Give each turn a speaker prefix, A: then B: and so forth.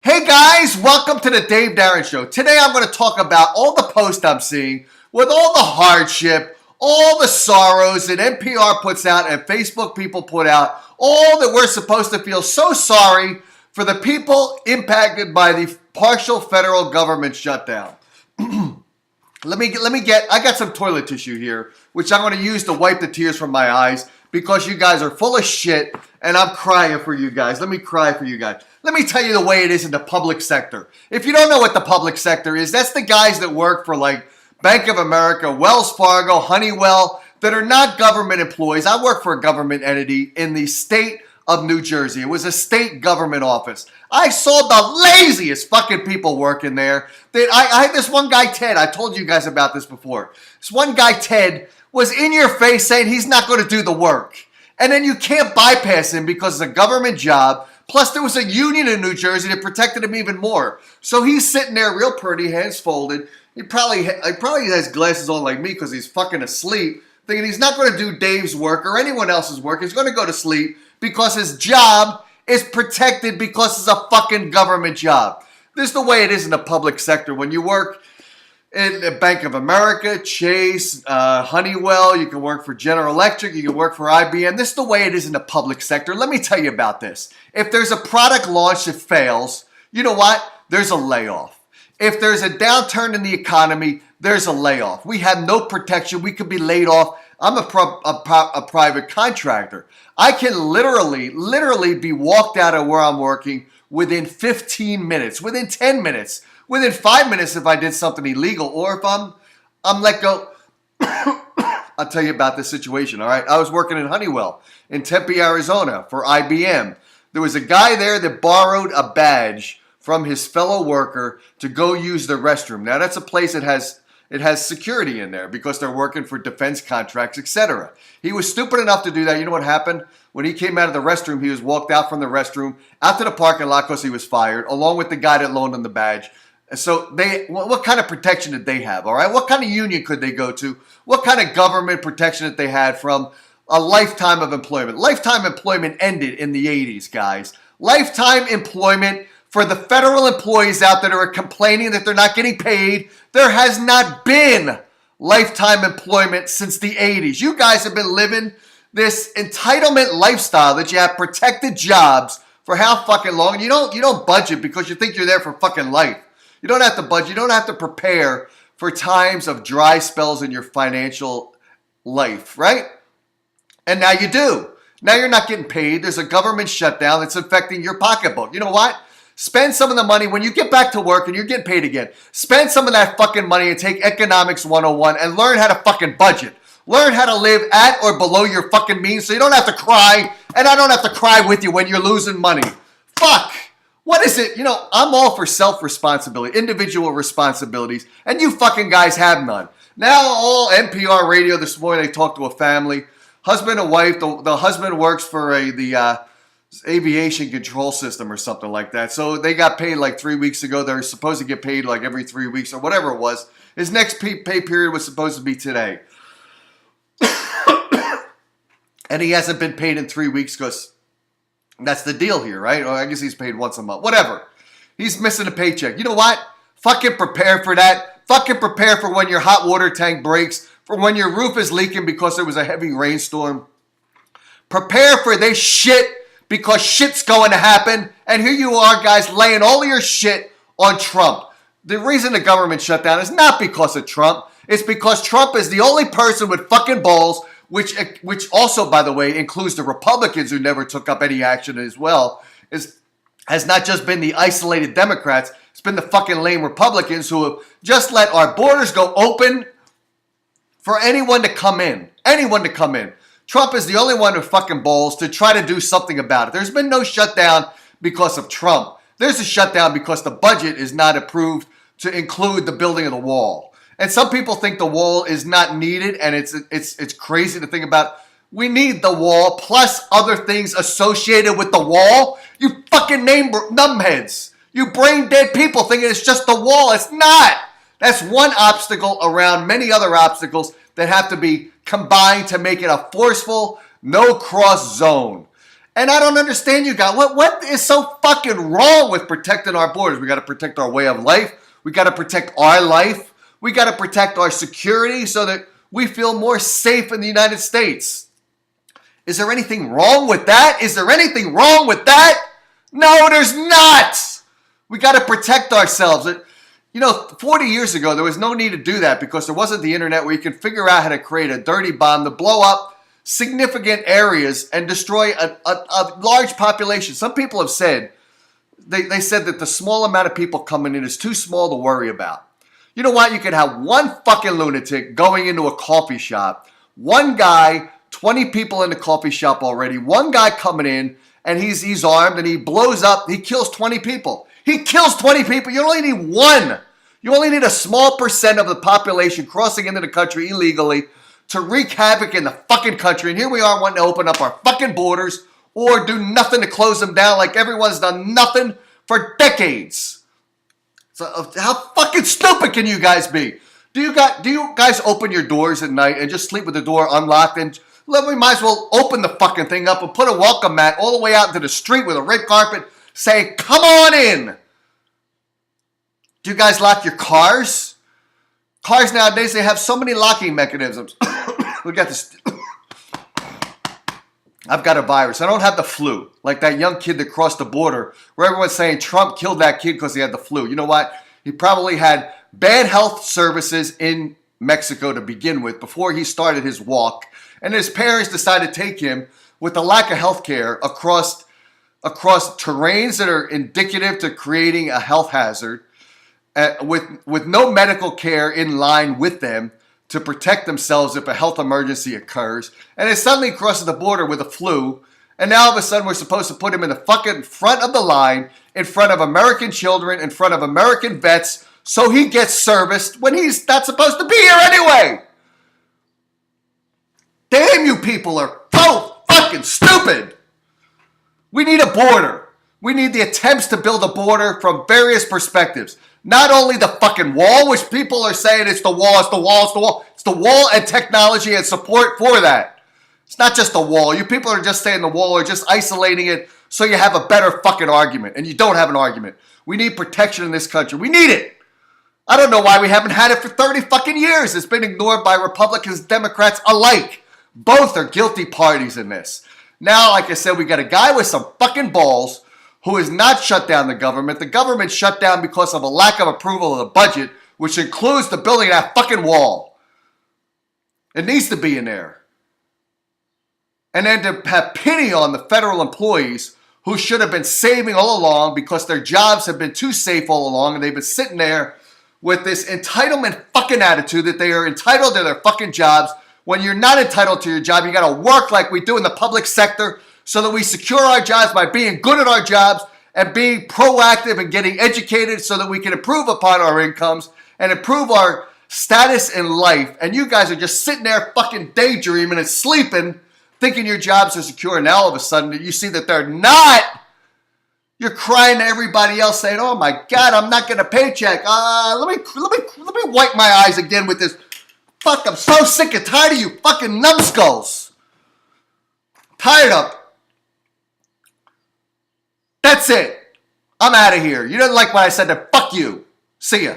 A: Hey guys, welcome to the Dave Darren Show. Today I'm going to talk about all the posts I'm seeing with all the hardship, all the sorrows that NPR puts out and Facebook people put out, all that we're supposed to feel so sorry for the people impacted by the partial federal government shutdown. I got some toilet tissue here, which I'm going to use to wipe the tears from my eyes because you guys are full of shit and I'm crying for you guys. Let me cry for you guys. Let me tell you the way it is in the public sector. If you don't know what the public sector is, that's the guys that work for like Bank of America, Wells Fargo, Honeywell, that are not government employees. I work for a government entity in the state of New Jersey. It was a state government office. I saw the laziest fucking people working there. I had this one guy, Ted. I told you guys about this before. This one guy, Ted, was in your face saying he's not going to do the work. And then you can't bypass him because it's a government job. Plus, there was a union in New Jersey that protected him even more. So he's sitting there real pretty, hands folded. He probably has glasses on like me because he's fucking asleep, thinking he's not going to do Dave's work or anyone else's work. He's going to go to sleep because his job is protected because it's a fucking government job. This is the way it is in the public sector. When you work in Bank of America, Chase, Honeywell, you can work for General Electric, you can work for IBM. This is the way it is in the public sector. Let me tell you about this. If there's a product launch that fails, you know what? There's a layoff. If there's a downturn in the economy, there's a layoff. We have no protection. We could be laid off. I'm a private contractor. I can literally be walked out of where I'm working within 15 minutes, within 10 minutes, within 5 minutes if I did something illegal, or if I'm let go. I'll tell you about this situation, all right? I was working in Honeywell in Tempe, Arizona for IBM. There was a guy there that borrowed a badge from his fellow worker to go use the restroom. Now, that's a place that has security in there because they're working for defense contracts, etc. He was stupid enough to do that. You know what happened? When he came out of the restroom, he was walked out from the restroom, out to the parking lot because he was fired, along with the guy that loaned him the badge. And so what kind of protection did they have, all right? What kind of union could they go to? What kind of government protection that they had from a lifetime of employment? Lifetime employment ended in the 80s, guys. Lifetime employment for the federal employees out there that are complaining that they're not getting paid. There has not been lifetime employment since the 80s. You guys have been living this entitlement lifestyle that you have protected jobs for how fucking long? And you don't budget because you think you're there for fucking life. You don't have to budget. You don't have to prepare for times of dry spells in your financial life, right? And now you do. Now you're not getting paid. There's a government shutdown that's affecting your pocketbook. You know what? Spend some of the money when you get back to work and you're getting paid again. Spend some of that fucking money and take Economics 101 and learn how to fucking budget. Learn how to live at or below your fucking means so you don't have to cry, and I don't have to cry with you when you're losing money. Fuck. What is it? You know, I'm all for self-responsibility, individual responsibilities, and you fucking guys have none. Now, all NPR radio this morning, they talked to a family, husband and wife. The husband works for the aviation control system or something like that. So they got paid like 3 weeks ago. They're supposed to get paid like every 3 weeks or whatever it was. His next pay period was supposed to be today. And he hasn't been paid in 3 weeks because that's the deal here, right? Or I guess he's paid once a month. Whatever. He's missing a paycheck. You know what? Fucking prepare for that. Fucking prepare for when your hot water tank breaks, for when your roof is leaking because there was a heavy rainstorm. Prepare for this shit because shit's going to happen. And here you are, guys, laying all of your shit on Trump. The reason the government shut down is not because of Trump. It's because Trump is the only person with fucking balls, which also, by the way, includes the Republicans who never took up any action as well, has not just been the isolated Democrats. It's been the fucking lame Republicans who have just let our borders go open for anyone to come in. Anyone to come in. Trump is the only one with fucking balls to try to do something about it. There's been no shutdown because of Trump. There's a shutdown because the budget is not approved to include the building of the wall. And some people think the wall is not needed, and it's crazy to think about. We need the wall plus other things associated with the wall. You fucking numbheads. You brain dead people thinking it's just the wall. It's not. That's one obstacle around many other obstacles that have to be combined to make it a forceful, no-cross zone. And I don't understand you guys. What is so fucking wrong with protecting our borders? We got to protect our way of life. We got to protect our life. We got to protect our security so that we feel more safe in the United States. Is there anything wrong with that? Is there anything wrong with that? No, there's not. We got to protect ourselves. 40 years ago, there was no need to do that because there wasn't the internet where you can figure out how to create a dirty bomb to blow up significant areas and destroy a large population. Some people have said, they said that the small amount of people coming in is too small to worry about. You know what? You could have one fucking lunatic going into a coffee shop, one guy, 20 people in the coffee shop already, one guy coming in, and he's armed, and he blows up, he kills 20 people. He kills 20 people. You only need one. You only need a small percent of the population crossing into the country illegally to wreak havoc in the fucking country. And here we are wanting to open up our fucking borders or do nothing to close them down like everyone's done nothing for decades. So how fucking stupid can you guys be? Do you guys open your doors at night and just sleep with the door unlocked? And we might as well open the fucking thing up and put a welcome mat all the way out into the street with a red carpet saying, come on in. Do you guys lock your cars? Cars nowadays, they have so many locking mechanisms. Look at this. I've got a virus. I don't have the flu. Like that young kid that crossed the border where everyone's saying Trump killed that kid because he had the flu. You know what? He probably had bad health services in Mexico to begin with before he started his walk. And his parents decided to take him with the lack of health care across terrains that are indicative to creating a health hazard with no medical care in line with them to protect themselves if a health emergency occurs, and it suddenly crosses the border with a flu, and now all of a sudden we're supposed to put him in the fucking front of the line, in front of American children, in front of American vets, so he gets serviced when he's not supposed to be here anyway. Damn, you people are so fucking stupid. We need a border. We need the attempts to build a border from various perspectives. Not only the fucking wall, which people are saying it's the wall, it's the wall, it's the wall. It's the wall and technology and support for that. It's not just the wall. You people are just saying the wall or just isolating it so you have a better fucking argument. And you don't have an argument. We need protection in this country. We need it. I don't know why we haven't had it for 30 fucking years. It's been ignored by Republicans, Democrats alike. Both are guilty parties in this. Now, like I said, we got a guy with some fucking balls who has not shut down the government. The government shut down because of a lack of approval of the budget, which includes the building of that fucking wall. It needs to be in there. And then to have pity on the federal employees who should have been saving all along because their jobs have been too safe all along, and they've been sitting there with this entitlement fucking attitude that they are entitled to their fucking jobs. When you're not entitled to your job, you got to work like we do in the public sector so that we secure our jobs by being good at our jobs and being proactive and getting educated so that we can improve upon our incomes and improve our status in life. And you guys are just sitting there fucking daydreaming and sleeping, thinking your jobs are secure. And now all of a sudden you see that they're not. You're crying to everybody else saying, oh my God, I'm not getting a paycheck. Let me wipe my eyes again with this. Fuck, I'm so sick and tired of you fucking numbskulls. Tired of it. That's it. I'm out of here. You didn't like what I said, then fuck you. See ya.